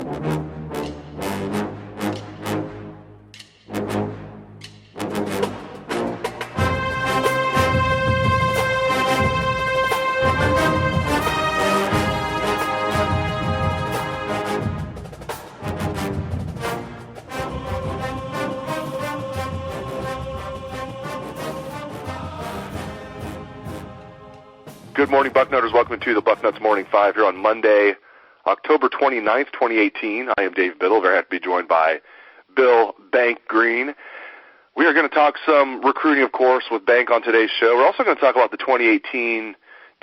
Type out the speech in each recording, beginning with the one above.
Good morning, Bucknutters. Welcome to the Bucknuts Morning 5 here on Monday, October 29th, 2018. I am Dave Biddle. Very happy to be joined by Bill Bank Greene. We are going to talk some recruiting, of course, with Bank on today's show. We're also going to talk about the 2018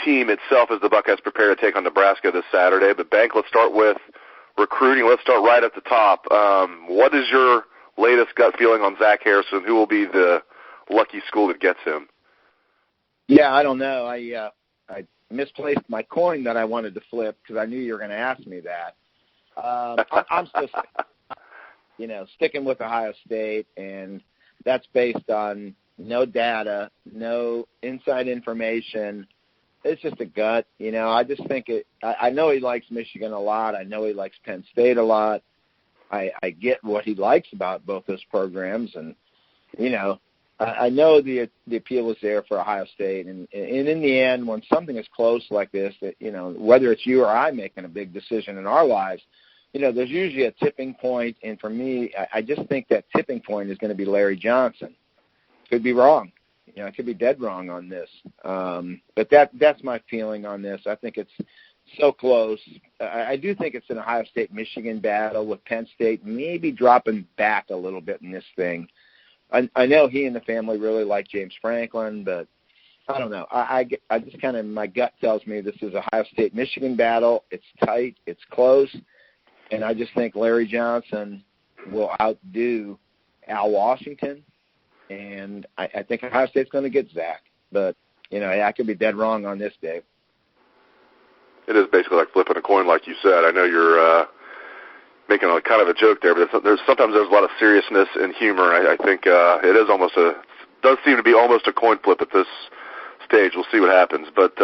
team itself as the Buckeyes prepare to take on Nebraska this Saturday. But, Bank, let's start with recruiting. Let's start right at the top. What is your latest gut feeling on Zach Harrison? Who will be the lucky school that gets him? Yeah, I don't know. I misplaced my coin that I wanted to flip because I knew you were going to ask me that. I'm still, sticking with Ohio State, and that's based on no data, no inside information. It's just a gut. I just think I know he likes Michigan a lot. I know he likes Penn State a lot. I get what he likes about both those programs, and, I know the appeal is there for Ohio State, and in the end, when something is close like this, that whether it's you or I making a big decision in our lives, there's usually a tipping point, and for me, I just think that tipping point is going to be Larry Johnson. Could be wrong, I could be dead wrong on this, but that's my feeling on this. I think it's so close. I do think it's an Ohio State-Michigan battle with Penn State maybe dropping back a little bit in this thing. I know he and the family really like James Franklin, but I don't know. I just kind of, my gut tells me this is a Ohio State-Michigan battle. It's tight. It's close. And I just think Larry Johnson will outdo Al Washington. And I think Ohio State's going to get Zach. But, I could be dead wrong on this, Dave. It is basically like flipping a coin, like you said. I know you're making a kind of a joke there, but sometimes there's a lot of seriousness and humor. I think it is does seem to be almost a coin flip at this stage. We'll see what happens. But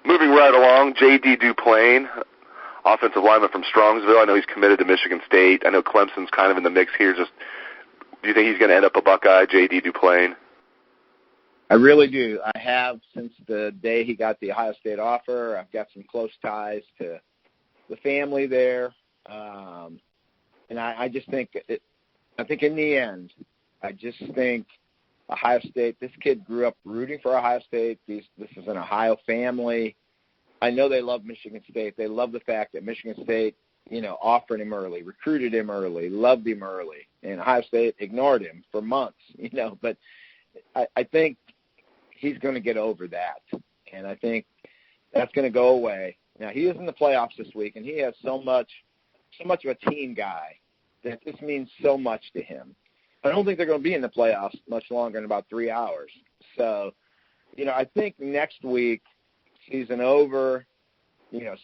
moving right along, J.D. Duplain, offensive lineman from Strongsville. I know he's committed to Michigan State. I know Clemson's kind of in the mix here. Do you think he's going to end up a Buckeye, J.D. Duplain? I really do. I have since the day he got the Ohio State offer. I've got some close ties to the family there. And I just think I think in the end, I just think Ohio State, this kid grew up rooting for Ohio State. This is an Ohio family. I know they love Michigan State. They love the fact that Michigan State, offered him early, recruited him early, loved him early, and Ohio State ignored him for months, but I think he's going to get over that. And I think that's going to go away. Now, he is in the playoffs this week, and he has so much of a team guy that this means so much to him. I don't think they're going to be in the playoffs much longer than about 3 hours. So, I think next week, season over,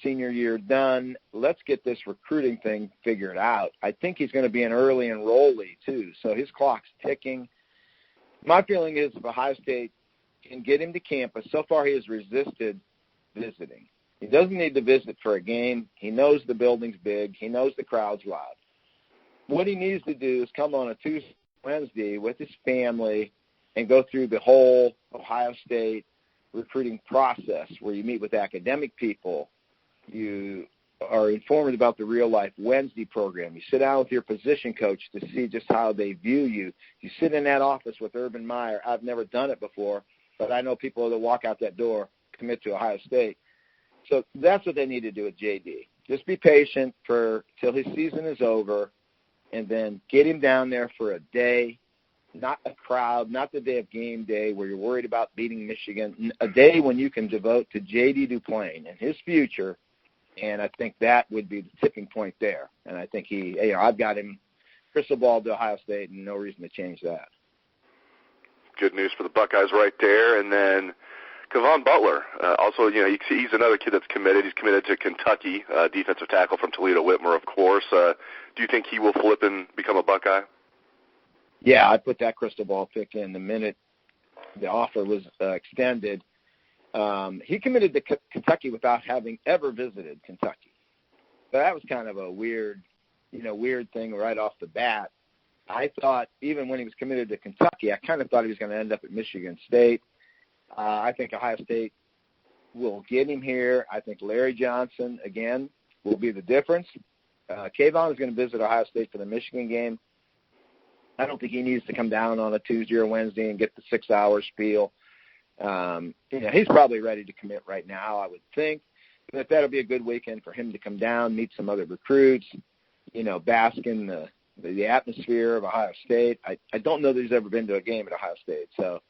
senior year done, let's get this recruiting thing figured out. I think he's going to be an early enrollee, too, so his clock's ticking. My feeling is if Ohio State can get him to campus, so far he has resisted visiting. He doesn't need to visit for a game. He knows the building's big. He knows the crowd's loud. What he needs to do is come on a Tuesday, Wednesday with his family and go through the whole Ohio State recruiting process where you meet with academic people. You are informed about the real-life Wednesday program. You sit down with your position coach to see just how they view you. You sit in that office with Urban Meyer. I've never done it before, but I know people that walk out that door commit to Ohio State. So that's what they need to do with J.D. Just be patient till his season is over, and then get him down there for a day, not a crowd, not the day of game day where you're worried about beating Michigan, a day when you can devote to J.D. Duplain and his future, and I think that would be the tipping point there. And I think I've got him crystal ball to Ohio State and no reason to change that. Good news for the Buckeyes right there. And then Cavon Butler, also, he's another kid that's committed. He's committed to Kentucky, defensive tackle from Toledo Whitmer, of course. Do you think he will flip and become a Buckeye? Yeah, I put that crystal ball pick in the minute the offer was extended. He committed to Kentucky without having ever visited Kentucky. So that was kind of a weird weird thing right off the bat. I thought even when he was committed to Kentucky, I kind of thought he was going to end up at Michigan State. I think Ohio State will get him here. I think Larry Johnson, again, will be the difference. Cavon is going to visit Ohio State for the Michigan game. I don't think he needs to come down on a Tuesday or Wednesday and get the 6-hour spiel. He's probably ready to commit right now, I would think. But that'll be a good weekend for him to come down, meet some other recruits, bask in the atmosphere of Ohio State. I don't know that he's ever been to a game at Ohio State. So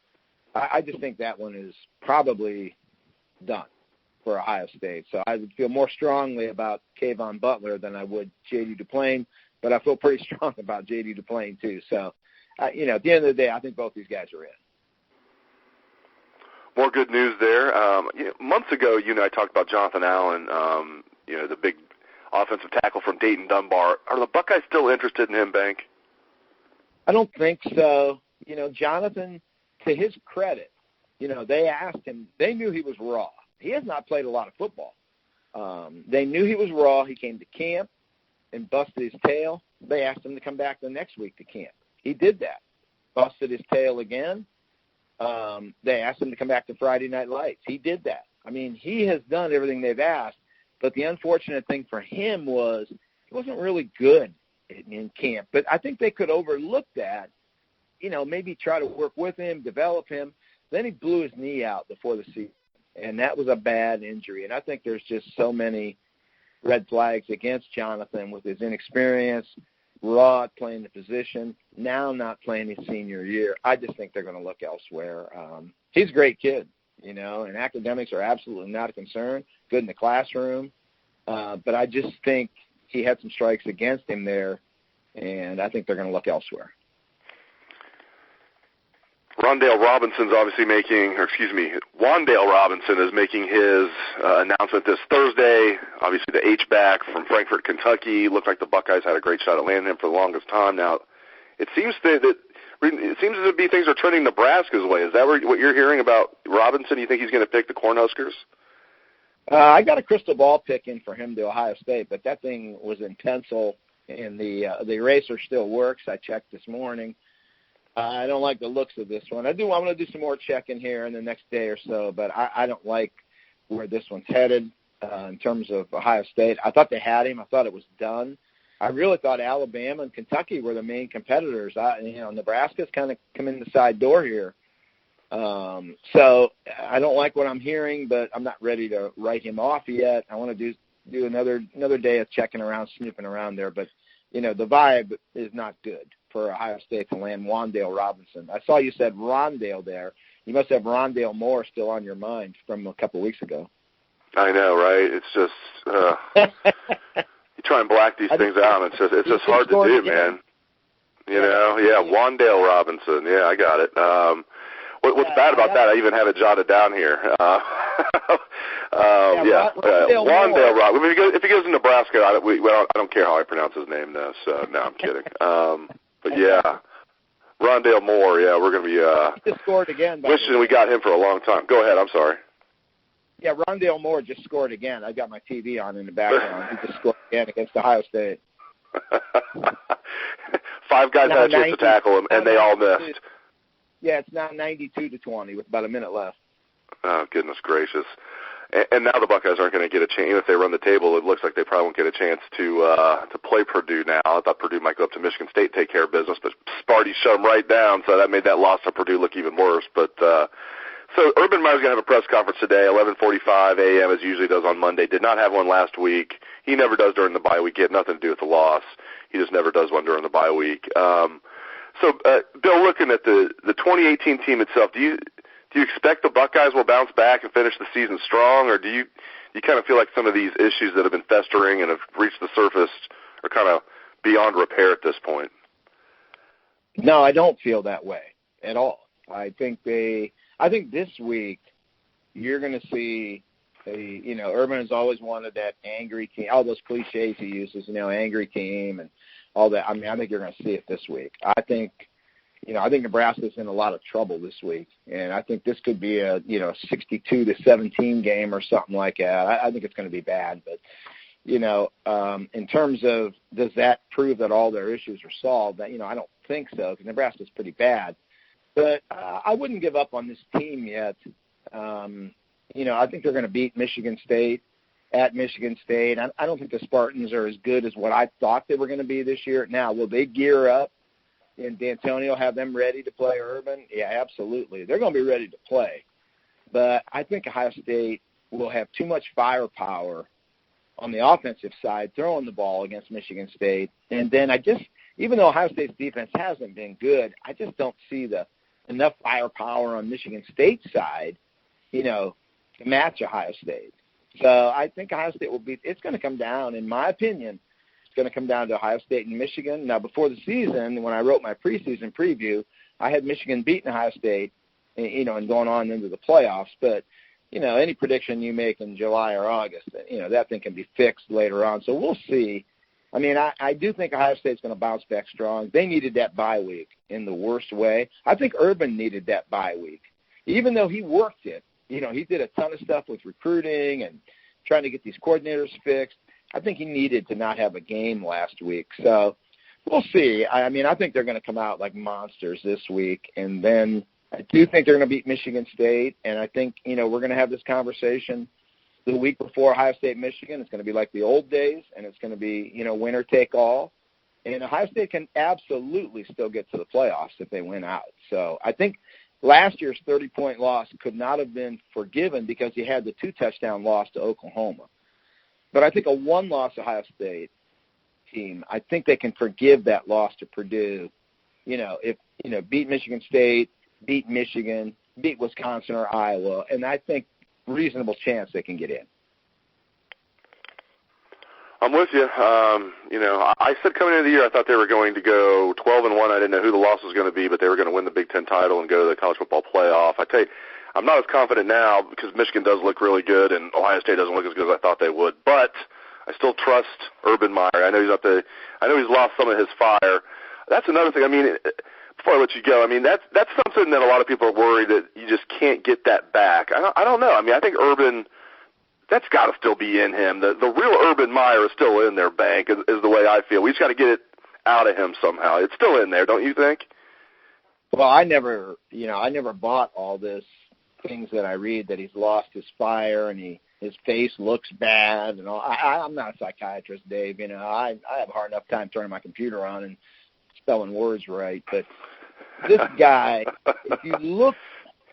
I just think that one is probably done for Ohio State. So I would feel more strongly about Cavon Butler than I would J.D. Duplain, but I feel pretty strong about J.D. Duplain too. So, at the end of the day, I think both these guys are in. More good news there. Months ago, you and I talked about Jonathan Allen, the big offensive tackle from Dayton Dunbar. Are the Buckeyes still interested in him, Bank? I don't think so. Jonathan, to his credit, they asked him. They knew he was raw. He has not played a lot of football. They knew he was raw. He came to camp and busted his tail. They asked him to come back the next week to camp. He did that. Busted his tail again. They asked him to come back to Friday Night Lights. He did that. I mean, he has done everything they've asked, but the unfortunate thing for him was he wasn't really good in camp. But I think they could overlook that, maybe try to work with him, develop him. Then he blew his knee out before the season, and that was a bad injury. And I think there's just so many red flags against Jonathan with his inexperience, raw at playing the position, now not playing his senior year. I just think they're going to look elsewhere. He's a great kid, and academics are absolutely not a concern, good in the classroom. But I just think he had some strikes against him there, and I think they're going to look elsewhere. Wandale Robinson is making his announcement this Thursday. Obviously, the H-back from Frankfort, Kentucky. Looked like the Buckeyes had a great shot at landing him for the longest time. Now, it seems to be things are trending Nebraska's way. Is that what you're hearing about Robinson? You think he's going to pick the Cornhuskers? I got a crystal ball pick in for him to Ohio State, but that thing was in pencil, and the eraser still works. I checked this morning. I don't like the looks of this one. I'm going to do some more checking here in the next day or so, but I don't like where this one's headed in terms of Ohio State. I thought they had him. I thought it was done. I really thought Alabama and Kentucky were the main competitors. Nebraska's kind of come in the side door here. So I don't like what I'm hearing, but I'm not ready to write him off yet. I want to do another day of checking around, snooping around there. But, the vibe is not good for Ohio State to land Wandale Robinson. I saw you said Rondale there. You must have Rondale Moore still on your mind from a couple of weeks ago. I know, right? It's just you try and black these things out, and it's just hard to do, man. Wandale Robinson. Yeah, I got it. What's bad about that? I even have it jotted down here. Wandale Robinson. If he goes to Nebraska, I don't care how I pronounce his name, though. So no, I'm kidding. But yeah, Rondale Moore. Yeah, we're going to be he just scored again. Wishing we got him for a long time. Go ahead. I'm sorry. Yeah, Rondale Moore just scored again. I got my TV on in the background. He just scored again against Ohio State. 5 guys had a chance to tackle him, and they all missed. Yeah, it's now 92-20 with about a minute left. Oh, goodness gracious. And now the Buckeyes aren't going to get a chance. Even if they run the table, it looks like they probably won't get a chance to play Purdue now. I thought Purdue might go up to Michigan State, take care of business, but Sparty shut them right down, so that made that loss to Purdue look even worse. But so Urban Meyer's going to have a press conference today, 11:45 a.m. as he usually does on Monday. Did not have one last week. He never does during the bye week. He had nothing to do with the loss. He just never does one during the bye week. So, Bill, looking at the 2018 team itself, do you expect the Buckeyes will bounce back and finish the season strong, or do you kind of feel like some of these issues that have been festering and have reached the surface are kind of beyond repair at this point? No, I don't feel that way at all. I think this week you're going to see Urban has always wanted that angry team, all those cliches he uses, angry team and all that. I mean, I think you're going to see it this week. I think Nebraska's in a lot of trouble this week, and I think this could be a 62-17 game or something like that. I think it's going to be bad, but in terms of does that prove that all their issues are solved, that, I don't think so, because Nebraska's pretty bad. But I wouldn't give up on this team yet. I think they're going to beat Michigan State at Michigan State. I don't think the Spartans are as good as what I thought they were going to be this year. Now, will they gear up and D'Antonio have them ready to play Urban? Yeah, absolutely. They're going to be ready to play. But I think Ohio State will have too much firepower on the offensive side throwing the ball against Michigan State. And then even though Ohio State's defense hasn't been good, I just don't see enough firepower on Michigan State's side, to match Ohio State. So I think Ohio State it's going to come down, in my opinion, it's going to come down to Ohio State and Michigan. Now, before the season, when I wrote my preseason preview, I had Michigan beating Ohio State, and going on into the playoffs. But, any prediction you make in July or August, that thing can be fixed later on. So we'll see. I mean, I do think Ohio State's going to bounce back strong. They needed that bye week in the worst way. I think Urban needed that bye week. Even though he worked it, he did a ton of stuff with recruiting and trying to get these coordinators fixed. I think he needed to not have a game last week. So we'll see. I think they're going to come out like monsters this week. And then I do think they're going to beat Michigan State. And I think, we're going to have this conversation the week before Ohio State, Michigan. It's going to be like the old days, and it's going to be, winner take all. And Ohio State can absolutely still get to the playoffs if they win out. So I think last year's 30-point loss could not have been forgiven because you had the 2-touchdown loss to Oklahoma. But I think a one-loss Ohio State team, I think they can forgive that loss to Purdue. If beat Michigan State, beat Michigan, beat Wisconsin or Iowa, and I think reasonable chance they can get in. I'm with you. I said coming into the year I thought they were going to go 12-1. I didn't know who the loss was going to be, but they were going to win the Big Ten title and go to the college football playoff. I tell you, I'm not as confident now because Michigan does look really good and Ohio State doesn't look as good as I thought they would. But I still trust Urban Meyer. I know he's lost some of his fire. That's another thing. Before I let you go, that's something that a lot of people are worried that you just can't get that back. I don't know. I think Urban, that's got to still be in him. The real Urban Meyer is still in their bank, is the way I feel. We just got to get it out of him somehow. It's still in there, don't you think? Well, I never bought all this things that I read that he's lost his fire and his face looks bad and all. I'm not a psychiatrist, Dave. I have a hard enough time turning my computer on and spelling words right. But this guy, if you look,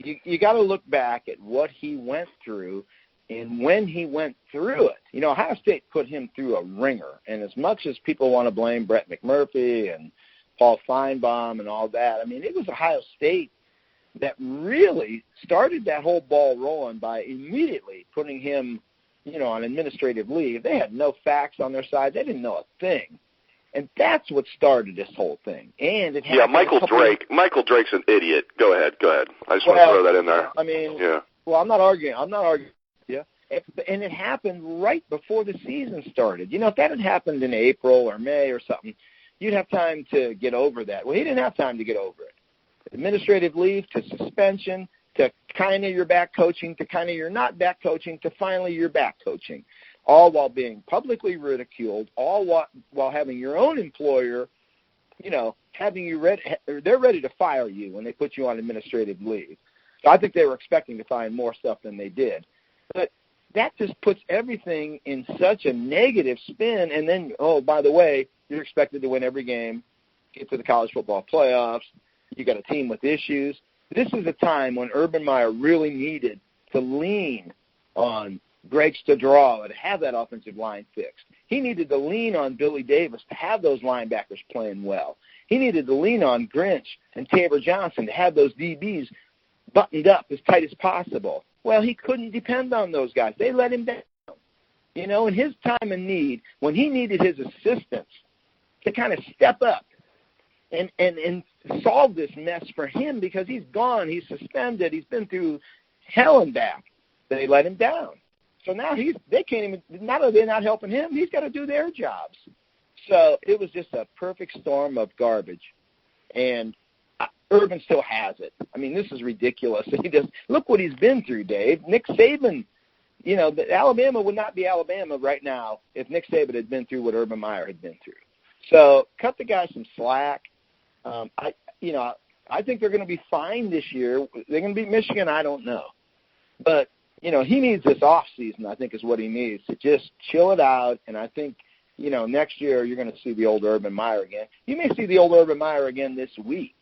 you got to look back at what he went through and when he went through it. Ohio State put him through a ringer. And as much as people want to blame Brett McMurphy and Paul Feinbaum and all that, it was Ohio State that really started that whole ball rolling by immediately putting him, on administrative leave. They had no facts on their side. They didn't know a thing. And that's what started this whole thing. And it happened. Yeah, Michael Drake's an idiot. Go ahead. I just want to throw that in there. Yeah. Well, I'm not arguing. Yeah. And it happened right before the season started. If that had happened in April or May or something, you'd have time to get over that. Well, he didn't have time to get over it. Administrative leave to suspension to kind of you're back coaching to kind of you're not back coaching to finally you're back coaching, all while being publicly ridiculed, all while having your own employer, having you they're ready to fire you when they put you on administrative leave. So I think they were expecting to find more stuff than they did. But that just puts everything in such a negative spin. And then, oh, by the way, you're expected to win every game, get to the college football playoffs. You got a team with issues. This is a time when Urban Meyer really needed to lean on Greg Studrawa to have that offensive line fixed. He needed to lean on Billy Davis to have those linebackers playing well. He needed to lean on Grinch and Tabor Johnson to have those DBs buttoned up as tight as possible. Well, he couldn't depend on those guys. They let him down. In his time of need, when he needed his assistants to kind of step up and solve this mess for him because he's gone, he's suspended, he's been through hell and back, they let him down. So now they can't even, not only are they not helping him, he's got to do their jobs. So it was just a perfect storm of garbage. And Urban still has it. This is ridiculous. Look what he's been through, Dave. Nick Saban Alabama would not be Alabama right now if Nick Saban had been through what Urban Meyer had been through. So cut the guy some slack. I think they're going to be fine this year. They're going to beat Michigan, I don't know. But, he needs this off season, I think, is what he needs, to just chill it out. And I think, next year you're going to see the old Urban Meyer again. You may see the old Urban Meyer again this week.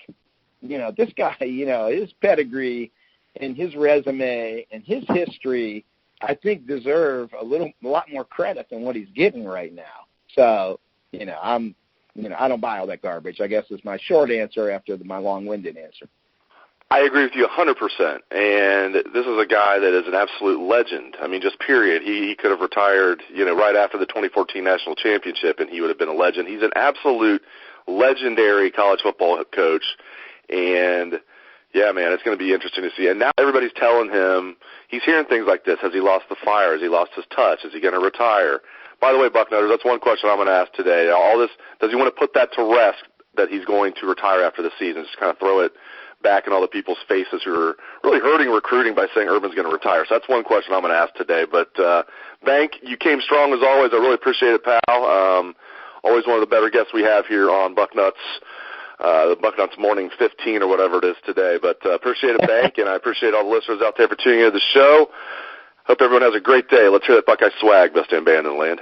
This guy, his pedigree and his resume and his history, I think, deserve a lot more credit than what he's getting right now. So, I don't buy all that garbage, I guess, is my short answer after my long-winded answer. I agree with you 100%. And this is a guy that is an absolute legend. I mean, just period. He could have retired, right after the 2014 national championship, and he would have been a legend. He's an absolute legendary college football coach. And, yeah, man, it's going to be interesting to see. And now everybody's telling him, he's hearing things like this. Has he lost the fire? Has he lost his touch? Is he going to retire? By the way, Bucknutters, that's one question I'm going to ask today. All this, does he want to put that to rest, that he's going to retire after the season? Just kind of throw it back in all the people's faces who are really hurting recruiting by saying Urban's going to retire. So that's one question I'm going to ask today. But, Bank, you came strong as always. I really appreciate it, pal. Always one of the better guests we have here on Bucknuts, the Bucknuts Morning 15 or whatever it is today. But appreciate it, Bank, and I appreciate all the listeners out there for tuning into the show. Hope everyone has a great day. Let's hear that Buckeye swag, best damn band in the land.